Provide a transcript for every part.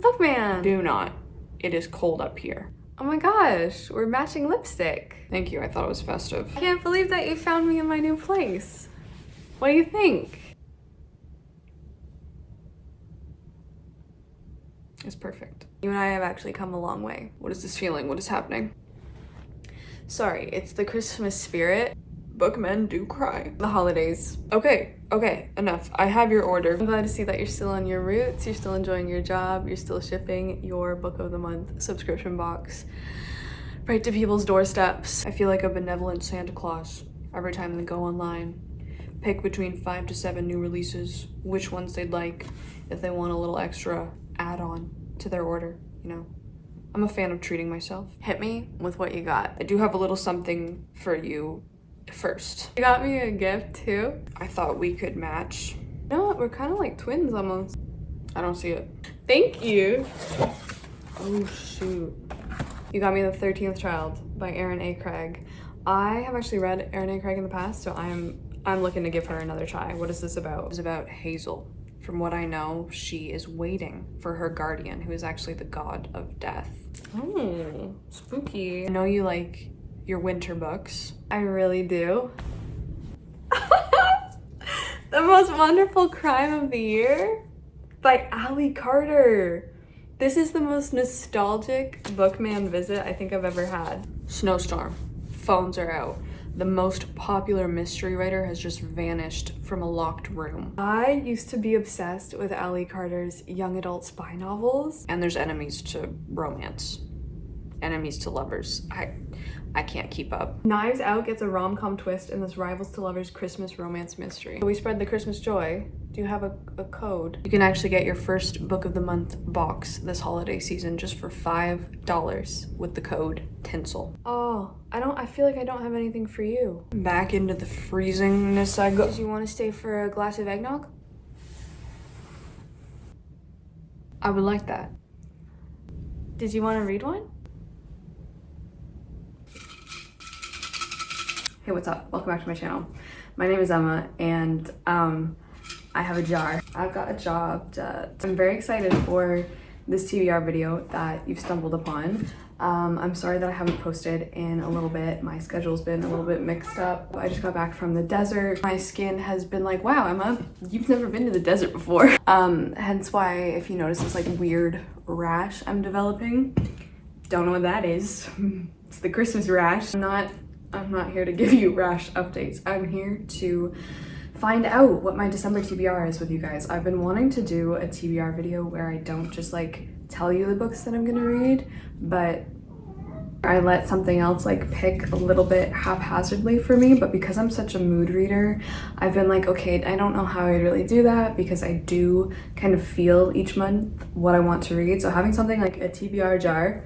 Bookman! Do not. It is cold up here. Oh my gosh, we're matching lipstick. Thank you, I thought it was festive. I can't believe that you found me in my new place. What do you think? It's perfect. You and I have actually come a long way. What is this feeling? What is happening? Sorry, it's the Christmas spirit. Bookmen do cry. The holidays. Okay, enough. I have your order. I'm glad to see that you're still on your roots, you're still enjoying your job, you're still shipping your book of the month subscription box right to people's doorsteps. I feel like a benevolent Santa Claus every time they go online. Pick between 5 to 7 new releases, which ones they'd like, if they want a little extra add-on to their order, you know. I'm a fan of treating myself. Hit me with what you got. I do have a little something for you first. You got me a gift too? I thought we could match. You know what? We're kind of like twins almost. I don't see it. Thank you. Oh shoot. You got me The 13th Child by Erin A. Craig. I have actually read Erin A. Craig in the past, so I'm looking to give her another try. What is this about? It's about Hazel. From what I know, she is waiting for her guardian, who is actually the god of death. Oh, spooky. I know you like your winter books. I really do. The Most Wonderful Crime of the Year by Ali Carter. This is the most nostalgic Bookman visit I think I've ever had. Snowstorm. Phones are out. The most popular mystery writer has just vanished from a locked room. I used to be obsessed with Ali Carter's young adult spy novels. And there's enemies to romance. Enemies to lovers. I can't keep up. Knives Out gets a rom-com twist in this rivals to lovers Christmas romance mystery. We spread the Christmas joy. Do you have a code? You can actually get your first book of the month box this holiday season just for $5 with the code TINSEL. Oh, I feel like I don't have anything for you. Back into the freezingness I go. Did you want to stay for a glass of eggnog? I would like that. Did you want to read one? Hey, what's up? Welcome back to my channel. My name is Emma, and I have a jar. I've got a job. I'm very excited for this TBR video that you've stumbled upon. I'm sorry that I haven't posted in a little bit. My schedule's been a little bit mixed up. I just got back from the desert. My skin has been like, wow, Emma, you've never been to the desert before. Hence why, if you notice this like weird rash I'm developing, don't know what that is. It's the Christmas rash. I'm not here to give you rash updates. I'm here to find out what my December TBR is with you guys. I've been wanting to do a TBR video where I don't just like tell you the books that I'm gonna read, but I let something else like pick a little bit haphazardly for me. But because I'm such a mood reader, I've been like, okay, I don't know how I'd really do that because I do kind of feel each month what I want to read. So having something like a TBR jar,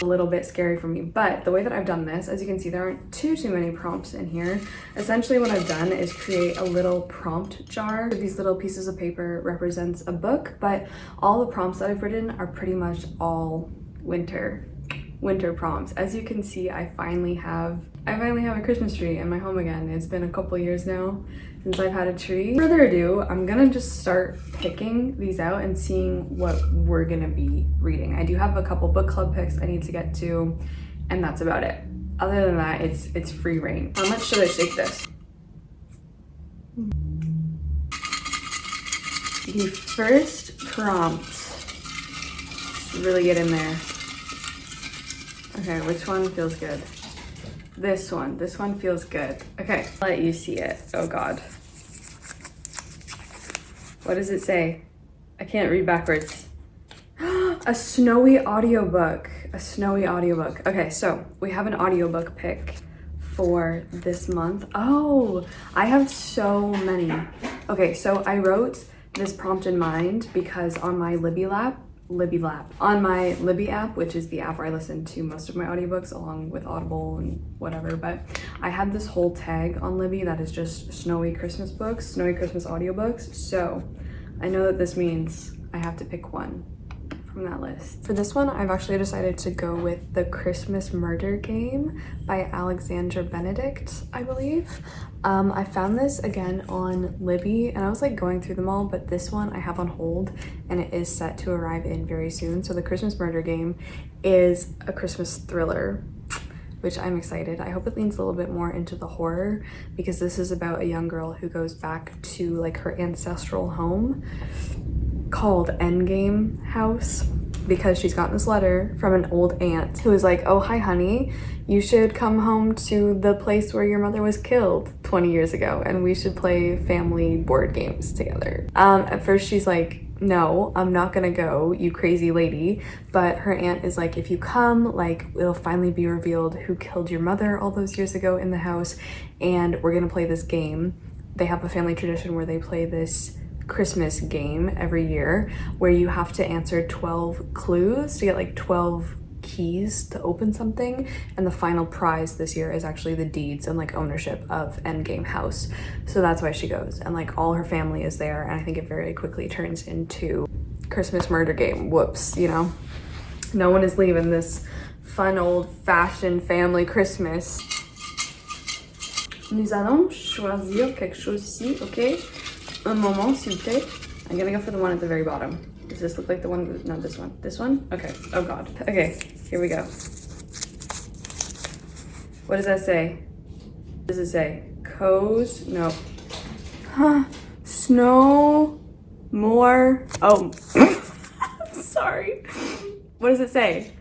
a little bit scary for me. But the way that I've done this, as you can see, there aren't too many prompts in here. Essentially what I've done is create a little prompt jar. These little pieces of paper represents a book, but all the prompts that I've written are pretty much all winter prompts. As you can see, I finally have a Christmas tree in my home again. It's been a couple years now since I've had a tree. Further ado, I'm gonna just start picking these out and seeing what we're gonna be reading. I do have a couple book club picks I need to get to, and that's about it. Other than that, it's free reign. How much should I shake this? The first prompt, really get in there. Okay, which one feels good? This one feels good. Okay, I'll let you see it. Oh God. What does it say? I can't read backwards. A snowy audiobook. Okay, so we have an audiobook pick for this month. Oh, I have so many. Okay, so I wrote this prompt in mind because on my on my Libby app, which is the app where I listen to most of my audiobooks along with Audible and whatever, but I had this whole tag on Libby that is just snowy Christmas books, snowy Christmas audiobooks. So I know that this means I have to pick one from that list. For this one, I've actually decided to go with The Christmas Murder Game by Alexandra Benedict, I believe. I found this again on Libby and I was like going through them all, but this one I have on hold and it is set to arrive in very soon. So The Christmas Murder Game is a Christmas thriller, which I'm excited. I hope it leans a little bit more into the horror because this is about a young girl who goes back to like her ancestral home called Endgame House because she's gotten this letter from an old aunt who is like, oh, hi honey, you should come home to the place where your mother was killed 20 years ago and we should play family board games together. At first she's like, no, I'm not gonna go, you crazy lady. But her aunt is like, if you come, like, it'll finally be revealed who killed your mother all those years ago in the house and we're gonna play this game. They have a family tradition where they play this Christmas game every year where you have to answer 12 clues to get like 12 keys to open something, and the final prize this year is actually the deeds and like ownership of Endgame House. So that's why she goes, and like all her family is there, and I think it very quickly turns into Christmas Murder Game. Whoops, you know, no one is leaving this fun old-fashioned family Christmas. Nous allons choisir quelque chose ici, okay? Un moment, s'il vous plaît. I'm gonna go for the one at the very bottom. Does this look like the one? No, this one. This one? Okay. Oh god. Okay, here we go. What does that say? What does it say? Co's? No. Huh. Snow. More. Oh. Sorry. What does it say?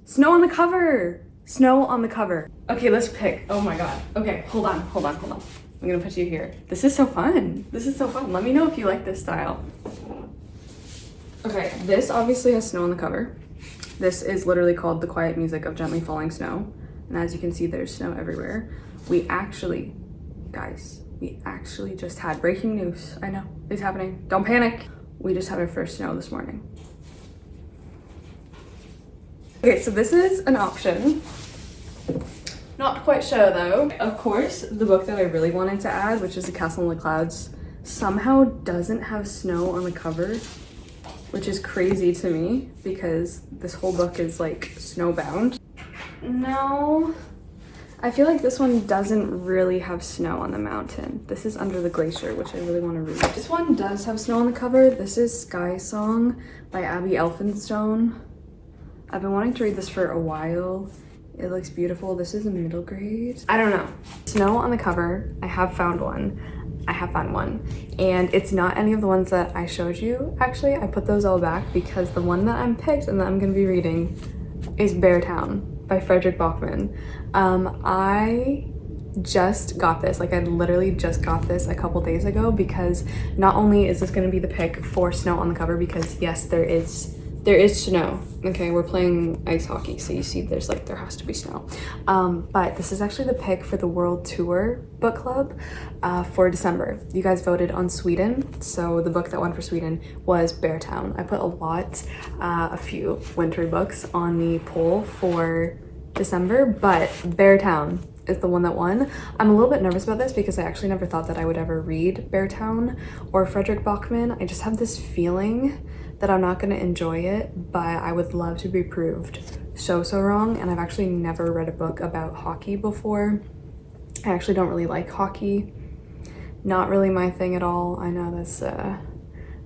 Snow on the cover. Snow on the cover. Okay, let's pick. Oh my god. Okay, hold on. I'm gonna put you here. This is so fun. Let me know if you like this style. Okay, this obviously has snow on the cover. This is literally called The Quiet Music of Gently Falling Snow. And as you can see, there's snow everywhere. Guys, we actually just had breaking news. I know, it's happening. Don't panic. We just had our first snow this morning. Okay, so this is an option. Not quite sure though. Of course, the book that I really wanted to add, which is The Castle in the Clouds, somehow doesn't have snow on the cover, which is crazy to me because this whole book is like snowbound. No, I feel like this one doesn't really have snow on the mountain. This is Under the Glacier, which I really want to read. This one does have snow on the cover. This is Sky Song by Abby Elphinstone. I've been wanting to read this for a while. It looks beautiful. This is a middle grade. I don't know. Snow on the cover. I have found one. And it's not any of the ones that I showed you. Actually, I put those all back because the one that I'm picked and that I'm gonna be reading is Beartown by Frederick Bachman. I just got this, like I literally just got this a couple days ago because not only is this gonna be the pick for snow on the cover, because yes, there is snow. Okay, we're playing ice hockey, so you see there has to be snow. But this is actually the pick for the World Tour book club for December. You guys voted on Sweden, so the book that won for Sweden was Beartown. I put a few winter books on the poll for December, but Beartown is the one that won. I'm a little bit nervous about this because I actually never thought that I would ever read Beartown or Frederick Bachman. I just have this feeling that I'm not gonna enjoy it, but I would love to be proved so wrong. And I've actually never read a book about hockey before. I actually don't really like hockey. Not really my thing at all. I know that's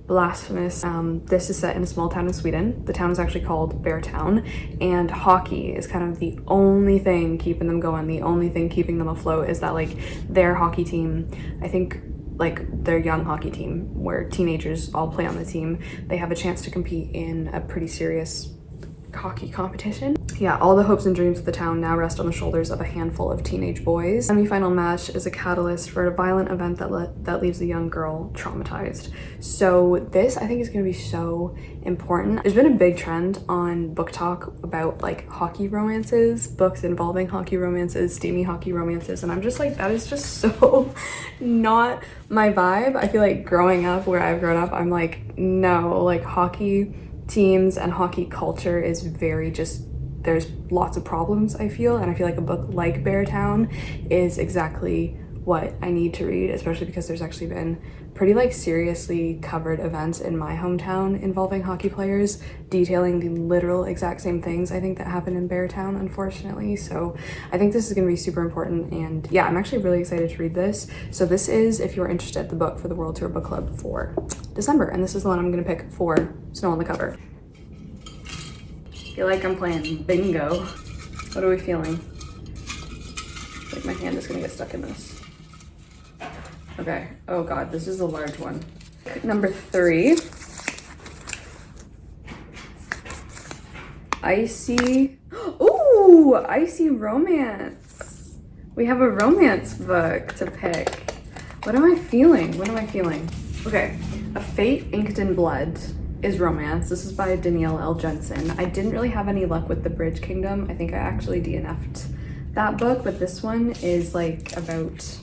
blasphemous. This is set in a small town in Sweden. The town is actually called Beartown, and hockey is kind of the only thing keeping them going. The only thing keeping them afloat is that like their hockey team, I think like their young hockey team where teenagers all play on the team, they have a chance to compete in a pretty serious hockey competition. Yeah, all the hopes and dreams of the town now rest on the shoulders of a handful of teenage boys. The semi-final match is a catalyst for a violent event that leaves a young girl traumatized. So this, I think, is going to be so important. There's been a big trend on Book Talk about like hockey romances, books involving hockey romances, steamy hockey romances, and I'm just like, that is just so not my vibe. I feel like growing up where I've grown up, I'm like, no, like hockey teams and hockey culture is very just, there's lots of problems, I feel, and I feel like a book like Beartown is exactly what I need to read, especially because there's actually been pretty like seriously covered events in my hometown involving hockey players, detailing the literal exact same things I think that happened in Beartown, unfortunately. So I think this is going to be super important, and yeah, I'm actually really excited to read this. So this is, if you're interested, the book for the World Tour Book Club for December, and this is the one I'm going to pick for Snow on the Cover. I feel like I'm playing bingo. What are we feeling? Like my hand is gonna get stuck in this. Okay, oh god, this is a large one. Number 3. Icy, ooh, Icy Romance. We have a romance book to pick. What am I feeling? What am I feeling? Okay, A Fate Inked in Blood is romance. This is by Danielle L. Jensen. I didn't really have any luck with The Bridge Kingdom. I think I actually DNF'd that book, but this one is like about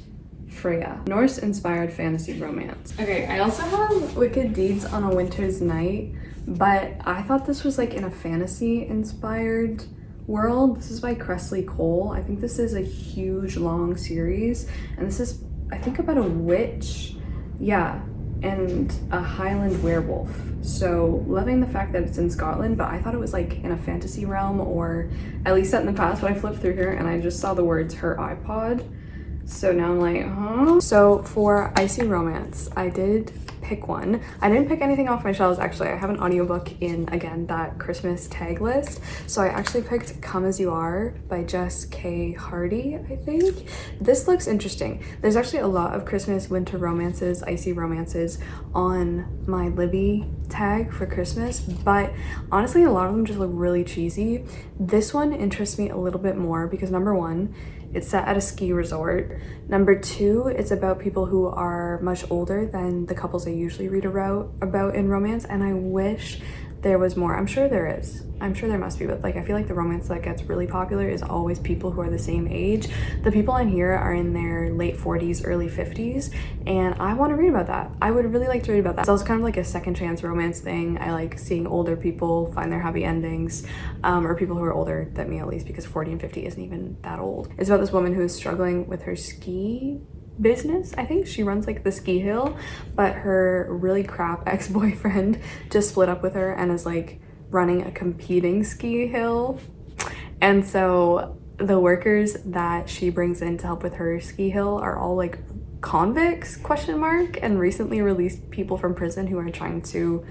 Freya. Norse-inspired fantasy romance. Okay, I also have Wicked Deeds on a Winter's Night, but I thought this was like in a fantasy-inspired world. This is by Cressley Cole. I think this is a huge, long series, and this is, I think, about a witch, yeah, and a Highland werewolf. So loving the fact that it's in Scotland, but I thought it was like in a fantasy realm, or at least set in the past. But I flipped through here and I just saw the words her iPod. So now I'm like, huh? So for Icy Romance, I did pick one. I didn't pick anything off my shelves, actually. I have an audiobook in, again, that Christmas tag list. So I actually picked Come As You Are by Jess K. Hardy, I think. This looks interesting. There's actually a lot of Christmas winter romances, icy romances on my Libby tag for Christmas, but honestly, a lot of them just look really cheesy. This one interests me a little bit more because number 1, it's set at a ski resort. Number 2, it's about people who are much older than the couples I usually read about in romance, and I wish there was more. I'm sure there is. I'm sure there must be, but like I feel like the romance that gets really popular is always people who are the same age. The people on here are in their late 40s, early 50s, and I want to read about that. I would really like to read about that. So it's kind of like a second chance romance thing. I like seeing older people find their happy endings, or people who are older than me, at least, because 40 and 50 isn't even that old. It's about this woman who is struggling with her ski business. I think she runs like the ski hill, but her really crap ex-boyfriend just split up with her and is like running a competing ski hill. And so the workers that she brings in to help with her ski hill are all like convicts, and recently released people from prison who are trying to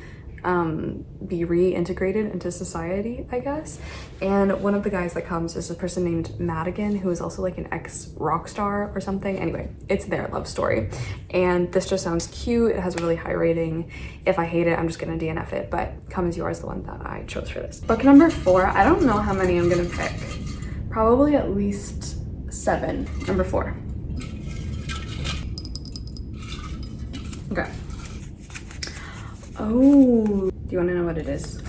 be reintegrated into society, I guess. And one of the guys that comes is a person named Madigan, who is also like an ex-rock star or something. Anyway, it's their love story, and this just sounds cute. It has a really high rating. If I hate it, I'm just gonna DNF it, but Come As You Are is the one that I chose for this. Book number 4, I don't know how many I'm gonna pick. Probably at least 7. Number 4. Okay. Oh, do you want to know what it is?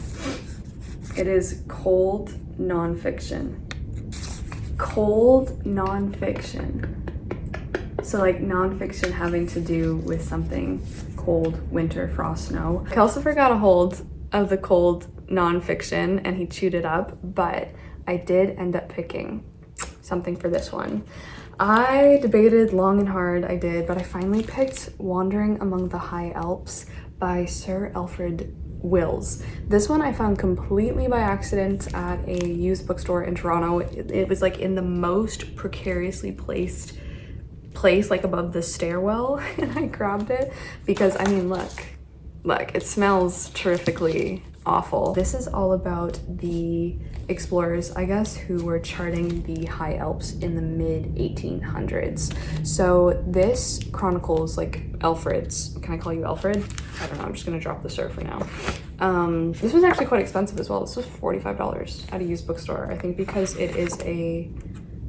It is cold nonfiction. Cold nonfiction. So like nonfiction having to do with something cold, winter, frost, snow. Kelsifer got a hold of the cold nonfiction and he chewed it up, but I did end up picking something for this one. I debated long and hard, I did, but I finally picked Wandering Among the High Alps by Sir Alfred Wills. This one I found completely by accident at a used bookstore in Toronto. It was like in the most precariously placed place, like above the stairwell, and I grabbed it because, I mean, look, it smells terrifically awful. This is all about the explorers, I guess, who were charting the High Alps in the mid 1800s. So this chronicles like Alfred's, can I call you Alfred? I don't know, I'm just gonna drop the sir for now. This was actually quite expensive as well. This was $45 at a used bookstore, I think, because it's a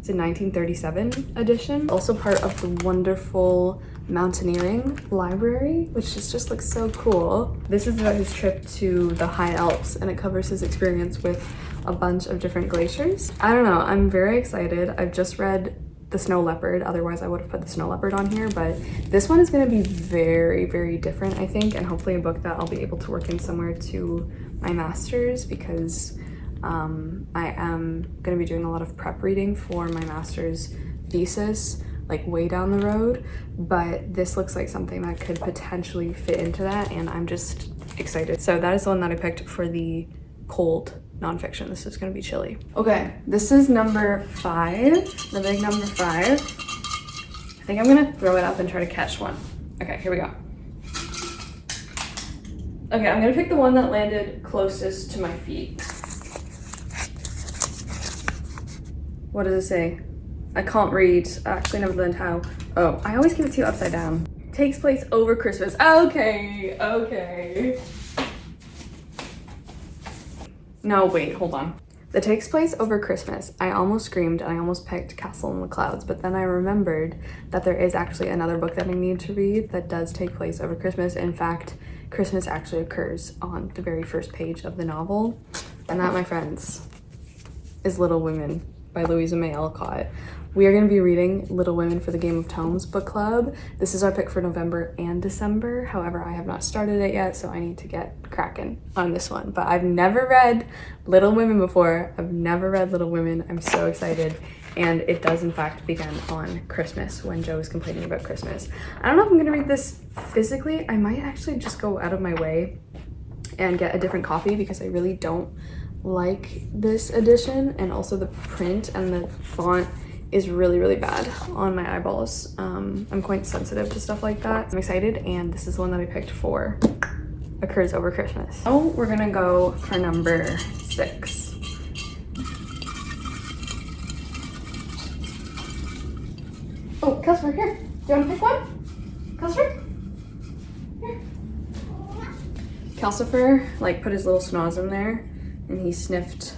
1937 edition. Also part of the wonderful mountaineering library, which just looks so cool. This is about his trip to the High Alps, and it covers his experience with a bunch of different glaciers. I don't know, I'm very excited. I've just read The Snow Leopard, otherwise I would have put The Snow Leopard on here, but this one is going to be very, very different, I think, and hopefully a book that I'll be able to work in somewhere to my master's, because I am going to be doing a lot of prep reading for my master's thesis like way down the road, but this looks like something that could potentially fit into that, and I'm just excited. So that is the one that I picked for the cold nonfiction. This is gonna be chilly. Okay, this is number 5, the big number 5. I think I'm gonna throw it up and try to catch one. Okay, here we go. Okay, I'm gonna pick the one that landed closest to my feet. What does it say? I can't read. I actually never learned how. Oh, I always give it to you upside down. Takes place over Christmas. Okay, okay. No, wait, hold on. That takes place over Christmas. I almost screamed and I almost picked Castle in the Clouds, but then I remembered that there is actually another book that I need to read that does take place over Christmas. In fact, Christmas actually occurs on the very first page of the novel. And that, my friends, is Little Women by Louisa May Alcott. We are going to be reading Little Women for the Game of Tomes book club. This is our pick for November and December. However, I have not started it yet, so I need to get cracking on this one. But I've never read Little Women before. I've never read Little Women. I'm so excited. And it does in fact begin on Christmas when Joe is complaining about Christmas. I don't know if I'm going to read this physically. I might actually just go out of my way and get a different copy because I really don't like this edition, and also the print and the font is really bad on my eyeballs. I'm quite sensitive to stuff like that. I'm excited, and this is the one that I picked for Occurs Over Christmas. Oh, we're gonna go for number 6. Oh, Kelsper, here. Do you want to pick one? Kelsper? Here. Calcifer, like, put his little schnoz in there, and he sniffed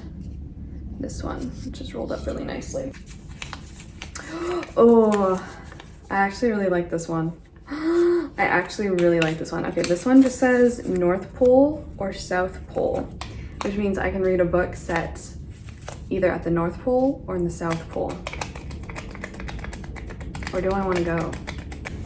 this one, which is rolled up really nicely. Oh, I actually really like this one. I actually really like this one. Okay, this one just says North Pole or South Pole, which means I can read a book set either at the North Pole or in the South Pole. Where do I want to go?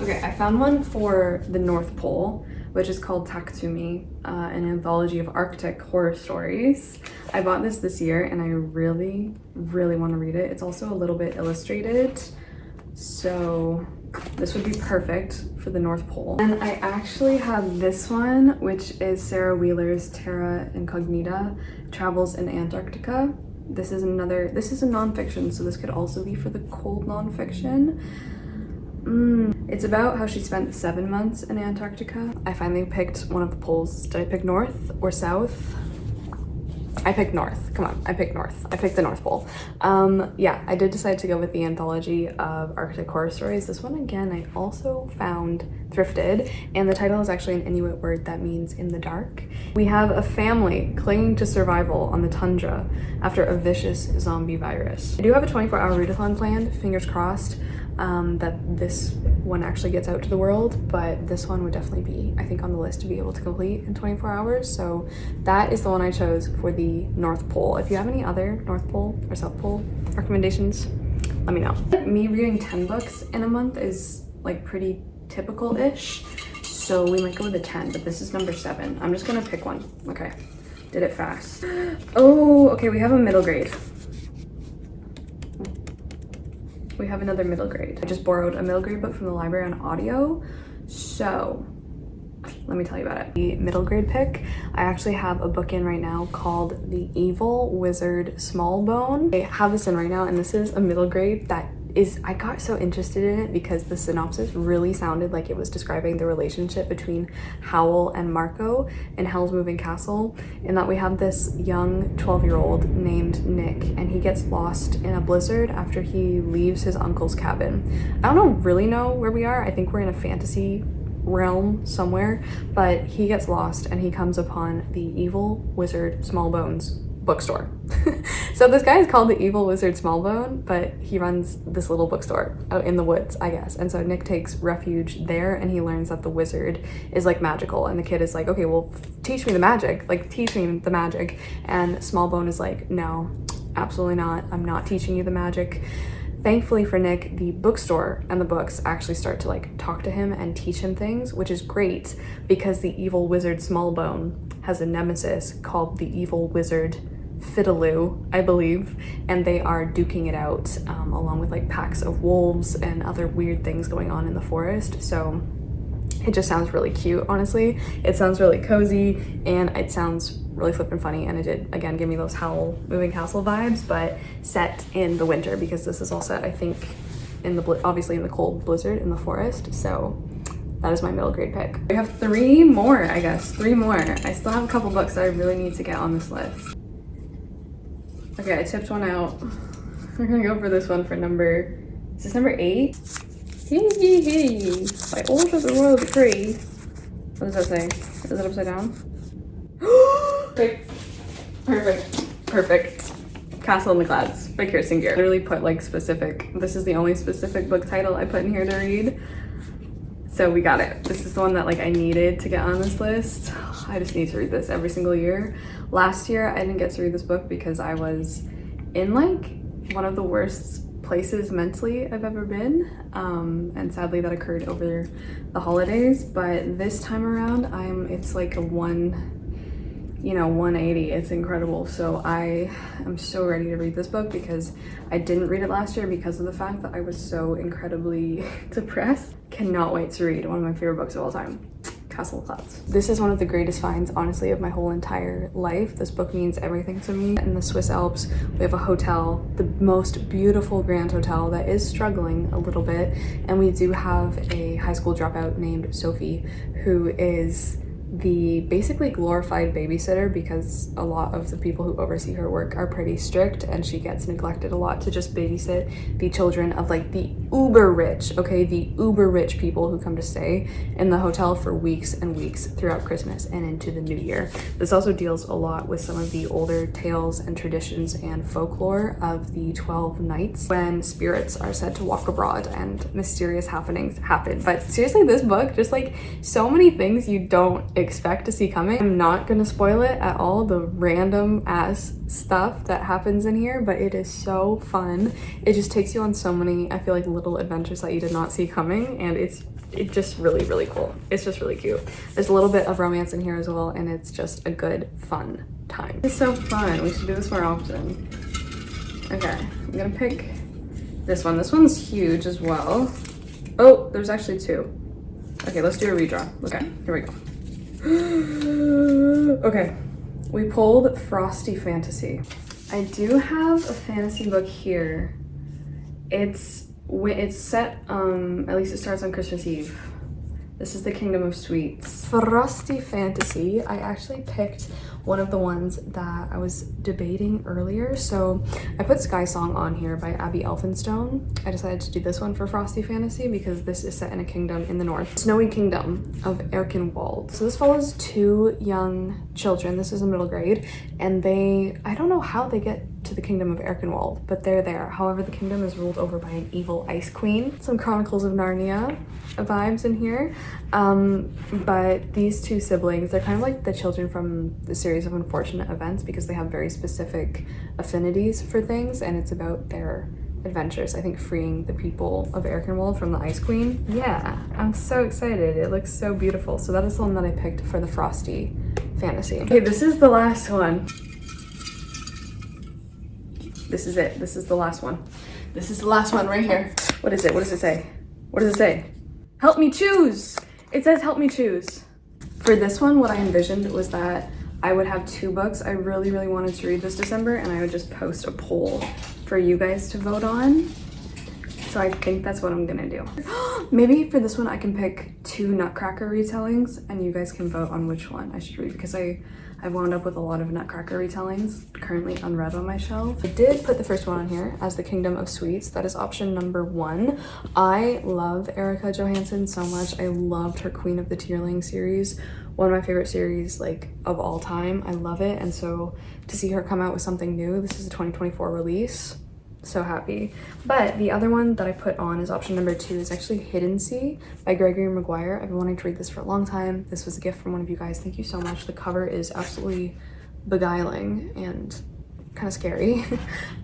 Okay, I found one for the North Pole, which is called Taksumi, an anthology of Arctic horror stories. I bought this year and I really want to read it. It's also a little bit illustrated, so this would be perfect for the North Pole. And I actually have this one, which is Sarah Wheeler's Terra Incognita, Travels in Antarctica. This is a nonfiction, so this could also be for the cold nonfiction. It's about how she spent 7 months in Antarctica. I finally picked one of the poles. Did I pick North or South? I picked North. Come on, I picked North. I picked the North Pole. Yeah, I did decide to go with the anthology of Arctic horror stories. This one, again, I also found thrifted, and the title is actually an Inuit word that means in the dark. We have a family clinging to survival on the tundra after a vicious zombie virus. I do have a 24-hour readathon planned, fingers crossed, that this one actually gets out to the world, but this one would definitely be, I think, on the list to be able to complete in 24 hours. So that is the one I chose for the North Pole. If you have any other North Pole or South Pole recommendations, let me know. Me reading 10 books in a month is like pretty typical-ish, so we might go with a 10, but this is number 7. I'm just gonna pick one. Okay, did it fast. Oh, okay, we have a middle grade. We have another middle grade. I just borrowed a middle grade book from the library on audio, so let me tell you about it. The middle grade pick, I actually have a book in right now called The Evil Wizard Smallbone. I have this in right now, and this is a middle grade that is, I got so interested in it because the synopsis really sounded like it was describing the relationship between Howl and Marco in Hell's Moving Castle, and that we have this young 12-year-old named Nick, and he gets lost in a blizzard after he leaves his uncle's cabin. I don't really know where we are. I think we're in a fantasy realm somewhere, but he gets lost and he comes upon the Evil Wizard Smallbone's bookstore. So this guy is called the Evil Wizard Smallbone, but he runs this little bookstore out in the woods, I guess. And so Nick takes refuge there, and he learns that the wizard is like magical, and the kid is like, okay, well, teach me the magic, like teach me the magic. And Smallbone is like, no, absolutely not. I'm not teaching you the magic. Thankfully for Nick, the bookstore and the books actually start to like talk to him and teach him things, which is great because the Evil Wizard Smallbone has a nemesis called the Evil Wizard Fiddaloo, I believe, and they are duking it out along with like packs of wolves and other weird things going on in the forest. So it just sounds really cute, honestly. It sounds really cozy and it sounds really flippin' funny, and it did again give me those Howl Moving Castle vibes, but set in the winter, because this is all set, I think, in the obviously in the cold blizzard in the forest. So that is my middle grade pick. We have 3 more, I guess. 3 more. I still have a couple books that I really need to get on this list. Okay, I tipped one out. We're gonna go for this one for number, is this number 8? Hee hee hee. By order of the royal decree. What does that say? Is it upside down? Perfect. Castle in the Clouds by Kirsten Gier. I literally put like specific, this is the only specific book title I put in here to read. So we got it. This is the one that like I needed to get on this list. I just need to read this every single year. Last year I didn't get to read this book because I was in like one of the worst places mentally I've ever been, and sadly that occurred over the holidays. But this time around it's like a 180. It's incredible. So I am so ready to read this book, because I didn't read it last year because of the fact that I was so incredibly depressed. Cannot wait to read one of my favorite books of all time, Castle of Clouds. This is one of the greatest finds, honestly, of my whole entire life. This book means everything to me. In the Swiss Alps, we have a hotel, the most beautiful grand hotel that is struggling a little bit, and we do have a high school dropout named Sophie, who is the basically glorified babysitter, because a lot of the people who oversee her work are pretty strict, and she gets neglected a lot to just babysit the children of like the uber rich, okay, the uber rich people who come to stay in the hotel for weeks and weeks throughout Christmas and into the new year. This also deals a lot with some of the older tales and traditions and folklore of the 12 nights when spirits are said to walk abroad and mysterious happenings happen. But seriously, this book, just like so many things you don't expect to see coming. I'm not gonna spoil it at all, the random ass stuff that happens in here, but it is so fun. It just takes you on so many, I feel like, little adventures that you did not see coming, and it's just really cool. It's just really cute. There's a little bit of romance in here as well, and it's just a good fun time. It's so fun. We should do this more often. Okay, I'm gonna pick this one. This one's huge as well. Oh, there's actually 2. Okay, let's do a redraw. Okay, here we go. Okay, we pulled Frosty Fantasy. I do have a fantasy book here. It's set, at least it starts on Christmas Eve. This is the Kingdom of Sweets. Frosty Fantasy, I actually picked one of the ones that I was debating earlier. So I put Sky Song on here by Abby Elphinstone. I decided to do this one for Frosty Fantasy because this is set in a kingdom in the north, Snowy Kingdom of Erkenwald. So this follows 2 young children. This is a middle grade, and I don't know how they get to the kingdom of Erkenwald, but they're there. However, the kingdom is ruled over by an evil ice queen. Some Chronicles of Narnia vibes in here. But these 2 siblings, they're kind of like the children from the series of Unfortunate Events, because they have very specific affinities for things, and it's about their adventures, I think, freeing the people of Erkenwald from the Ice Queen. Yeah, I'm so excited. It looks so beautiful. So that is the one that I picked for the Frosty Fantasy. Okay, this is the last one. This is it. This is the last one. This is the last one right here. What is it? What does it say? What does it say? Help me choose. It says help me choose. For this one, what I envisioned was that I would have 2 books I really wanted to read this December, and I would just post a poll for you guys to vote on. So I think that's what I'm gonna do. Maybe for this one I can pick 2 Nutcracker retellings, and you guys can vote on which one I should read, because I've wound up with a lot of Nutcracker retellings currently unread on my shelf. I did put the first one on here as the Kingdom of Sweets. That is option number 1. I love Erica Johansson so much. I loved her Queen of the Tearling series. One of my favorite series like of all time. I love it, and so to see her come out with something new, this is a 2024 release. So happy. But the other one that I put on as option number 2 is actually Hidden Sea by Gregory Maguire. I've been wanting to read this for a long time. This was a gift from one of you guys. Thank you so much. The cover is absolutely beguiling and kind of scary.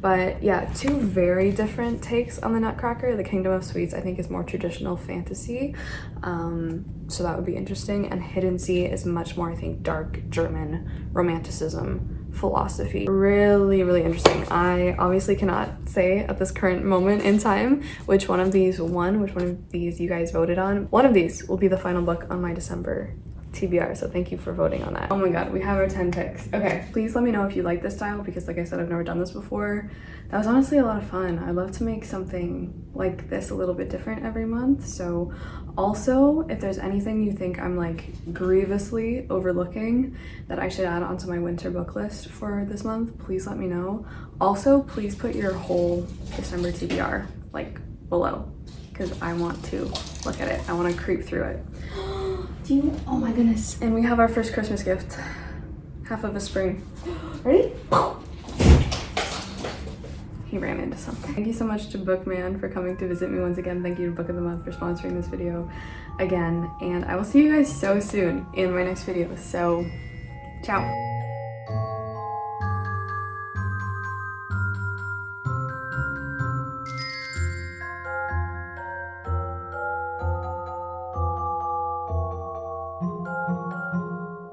But yeah, 2 very different takes on the Nutcracker. The Kingdom of Sweets I think is more traditional fantasy, so that would be interesting, and Hidden Sea is much more, I think, dark German romanticism philosophy. Really interesting. I obviously cannot say at this current moment in time which one of these won, which one of these you guys voted on. One of these will be the final book on my December TBR, so thank you for voting on that. Oh my god, we have our 10 picks. Okay, please let me know if you like this style, because like I said, I've never done this before. That was honestly a lot of fun. I'd love to make something like this a little bit different every month. So also, if there's anything you think I'm like grievously overlooking that I should add onto my winter book list for this month, please let me know. Also, please put your whole December TBR like below, because I want to look at it. I want to creep through it. Do you? Oh my goodness. And we have our first Christmas gift. Half of a spring. Ready? He ran into something. Thank you so much to Bookman for coming to visit me once again. Thank you to Book of the Month for sponsoring this video again. And I will see you guys so soon in my next video. So, ciao.